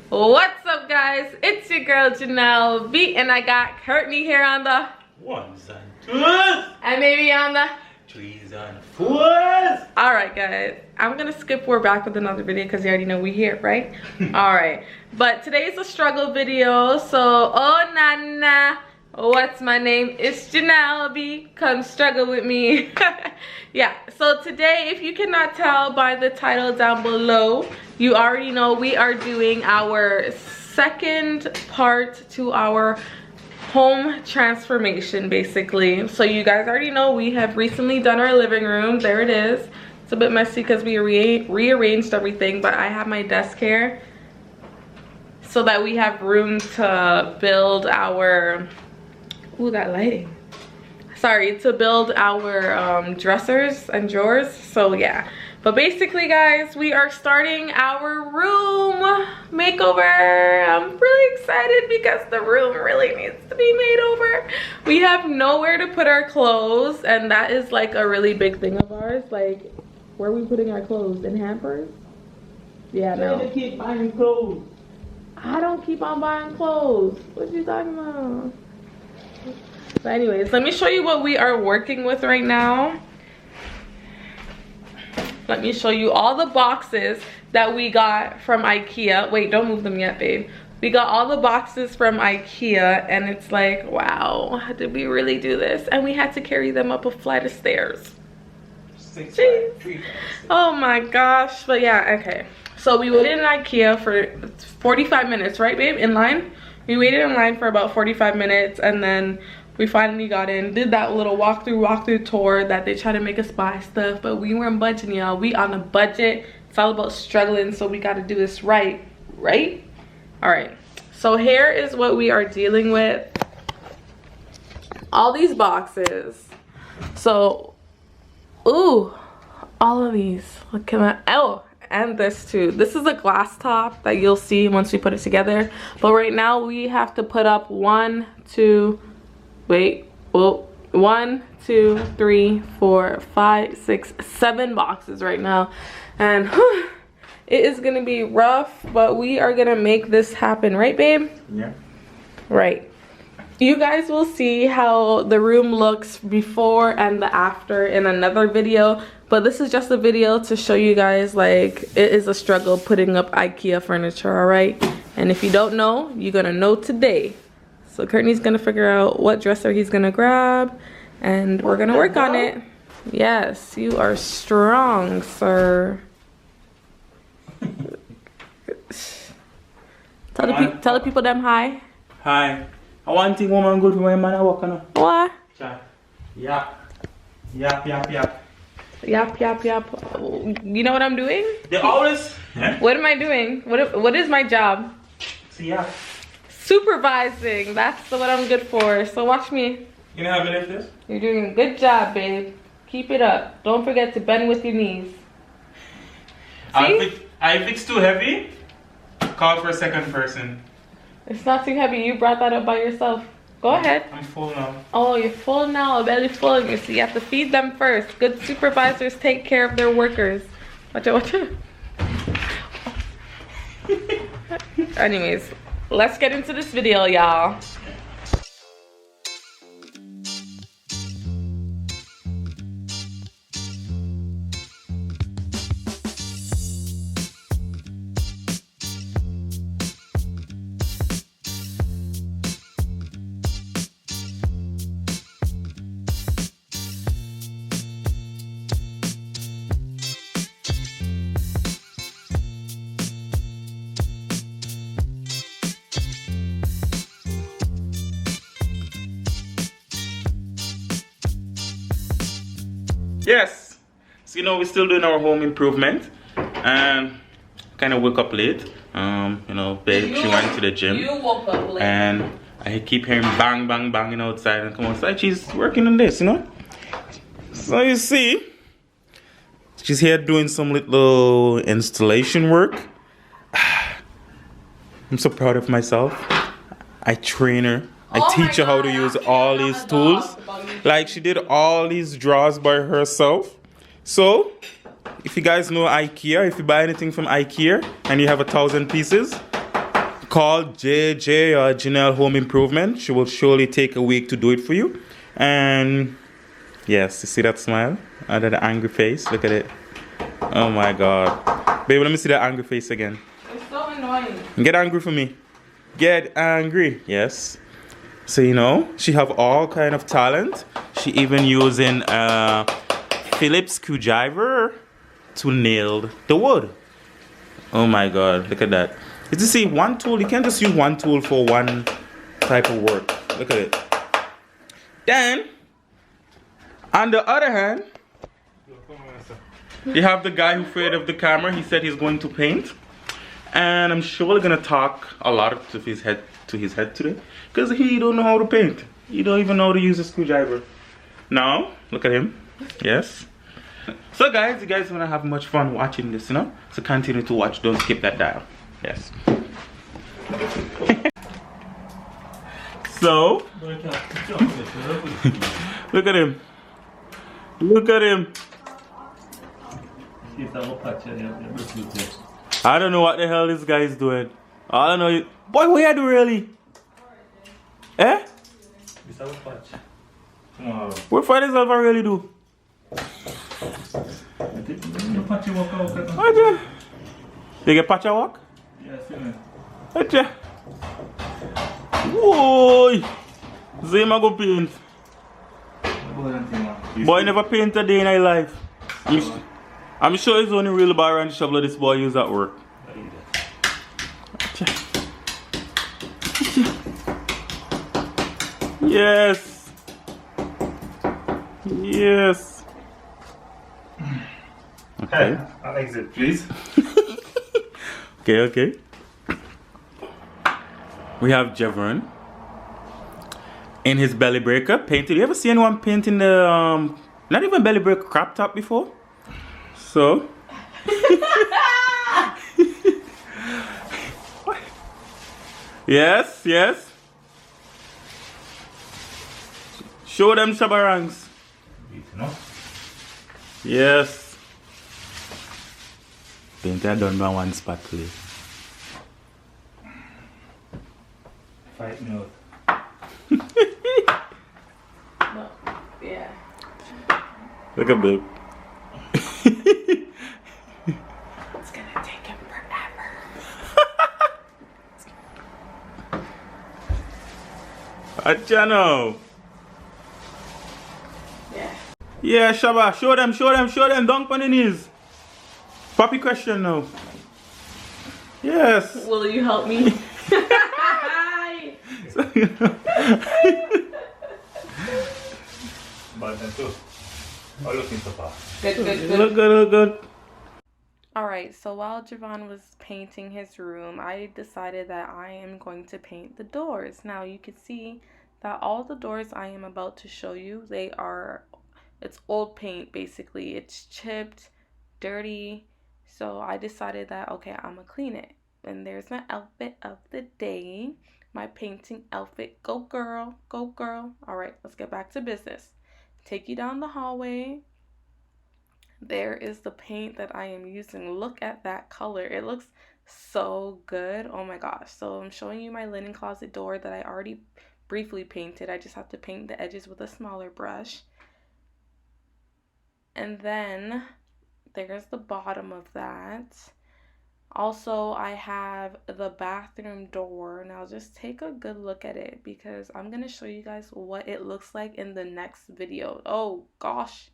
What's up, guys? It's your girl Janelle B, and I got Courtney here on the ones and twos, and maybe on the threes and fours. All right, guys. I'm gonna skip. We're back with another video because you already know we here, right? All right. But today's a struggle video. So, oh nana, what's my name? It's Janelle B. Come struggle with me. Yeah. So today, if you cannot tell by the title down below, you already know we are doing our second part to our home transformation, basically. So you guys already know we have recently done our living room. There it is. It's a bit messy because we rearranged everything, but I have my desk here so that we have room to build our, ooh, that lighting. Sorry, to build our dressers and drawers. So yeah, but basically, guys, we are starting our room makeover. I'm really excited because the room really needs to be made over. We have nowhere to put our clothes, and that is like a really big thing of ours. Like, where are we putting our clothes? In hampers? Yeah, no. You keep buying clothes. I don't keep on buying clothes. What you talking about? But anyways, let me show you what we are working with right now. Let me show you all the boxes that we got from Ikea. Wait, don't move them yet, babe. We got all the boxes from Ikea, and it's like, wow, did we really do this? And we had to carry them up a flight of stairs. Jeez. Oh my gosh. But yeah, okay. So we waited in Ikea for 45 minutes, right, babe? In line? We waited in line for about 45 minutes, and then we finally got in, did that little walkthrough tour that they try to make us buy stuff, but we weren't budging, y'all. We on a budget. It's all about struggling, so we got to do this right? All right. So here is what we are dealing with. All these boxes. So, ooh, all of these. Look at that. Oh, and this too. This is a glass top that you'll see once we put it together. But right now we have to put up 1, 2, wait, well, 1, 2, 3, 4, 5, 6, 7 boxes right now, and it is gonna be rough, but we are gonna make this happen, right, babe? Yeah. Right. You guys will see how the room looks before and the after in another video, but this is just a video to show you guys, like, it is a struggle putting up Ikea furniture, all right? And if you don't know, you're gonna know today. So Courtney's gonna figure out what dresser he's gonna grab, and we're gonna work on it. Yes, you are strong, sir. Tell the people them hi. Hi. I want to woman good for my man I walk on. What? Yap. Yap. You know what I'm doing? They always. What am I doing? What is my job? See ya. Supervising. That's what I'm good for. So watch me. You know how to lift this? You're doing a good job, babe. Keep it up. Don't forget to bend with your knees. See? If it's too heavy, call for a second person. It's not too heavy. You brought that up by yourself. Go ahead. I'm full now. Oh, you're full now. Belly full. You see, you have to feed them first. Good supervisors take care of their workers. Watch out. Anyways, let's get into this video, y'all. Yes. So we're still doing our home improvement, and kind of woke up late. Babe, she went to the gym. You woke up late. And I keep hearing bang, bang, banging outside, and come outside. She's working on this, So you see, she's here doing some little installation work. I'm so proud of myself. I train her. I teach her how to use all these tools. Like, she did all these drawers by herself. So, if you guys know Ikea, if you buy anything from Ikea and you have 1,000 pieces, call JJ or Janelle Home Improvement. She will surely take a week to do it for you. And yes, you see that smile under the angry face? Look at it. Oh my God. Baby, let me see that angry face again. It's so annoying. Get angry for me. Get angry. Yes. So you know, she have all kind of talent. She even using a Phillips screwdriver to nail the wood. Oh my God, look at that. You see, one tool, you can't just use one tool for one type of work. Look at it. Then, on the other hand, you have the guy who's afraid of the camera. He said he's going to paint. And I'm surely gonna talk a lot to his head today. Because he don't know how to paint. He don't even know how to use a screwdriver. Now, look at him. Yes. So guys, you guys wanna have much fun watching this, you know? So continue to watch, don't skip that dial. Yes. So, look at him. Look at him. I don't know what the hell this guy is doing. All I know is, boy, what you do really? Eh? What for this I really do? Okay. You get patch walk? Yes, you Okay. Whoa! Zema go paint. Boy never paint a day in his life. I'm sure it's only real bar and shovel this boy use at work. Yes. Yes. Okay. I'll exit, please. Okay, okay. We have Javern in his belly breaker painted. You ever see anyone painting the not even belly breaker crop top before? So yes, yes. Show them shabarangs. Yes. Paint that done by one spot, please. Fight me out. No. Yeah. Look at babe. It's gonna take him forever. Achano. Yeah. Yeah, Shaba, show them, dunk on the knees. Poppy question now. Yes. Will you help me? But then too. Oh, looking so far. Good, good, good. Look good, look good. Alright, so while Javon was painting his room, I decided that I am going to paint the doors. Now you can see that all the doors I am about to show you, it's old paint basically. It's chipped, dirty. So I decided that, okay, I'm gonna clean it. And there's my outfit of the day. My painting outfit. Go girl, go girl. Alright, let's get back to business. Take you down the hallway. There is the paint that I am using. Look at that color. It looks so good. Oh my gosh. So I'm showing you my linen closet door that I already briefly painted. I just have to paint the edges with a smaller brush. And then there's the bottom of that. Also, I have the bathroom door. Now just take a good look at it because I'm going to show you guys what it looks like in the next video. Oh gosh.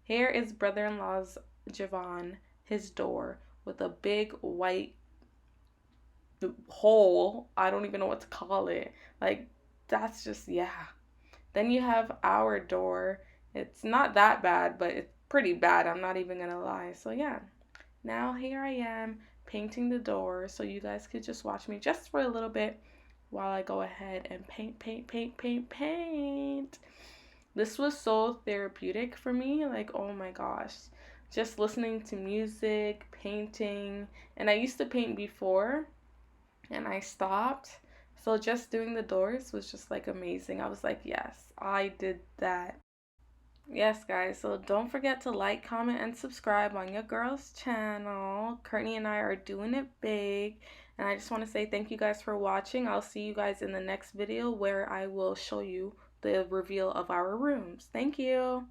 Here is brother-in-law's Javon, his door with a big white hole. I don't even know what to call it. Like, that's just, yeah. Then you have our door. It's not that bad, but it's pretty bad. I'm not even gonna lie. So yeah, now here I am painting the door so you guys could just watch me just for a little bit while I go ahead and paint. This was so therapeutic for me. Like, oh my gosh, just listening to music, painting. And I used to paint before and I stopped. So just doing the doors was just like amazing. I was like, yes, I did that. Yes, guys, so don't forget to like, comment, and subscribe on your girl's channel. Courtney and I are doing it big. And I just want to say thank you guys for watching. I'll see you guys in the next video where I will show you the reveal of our rooms. Thank you.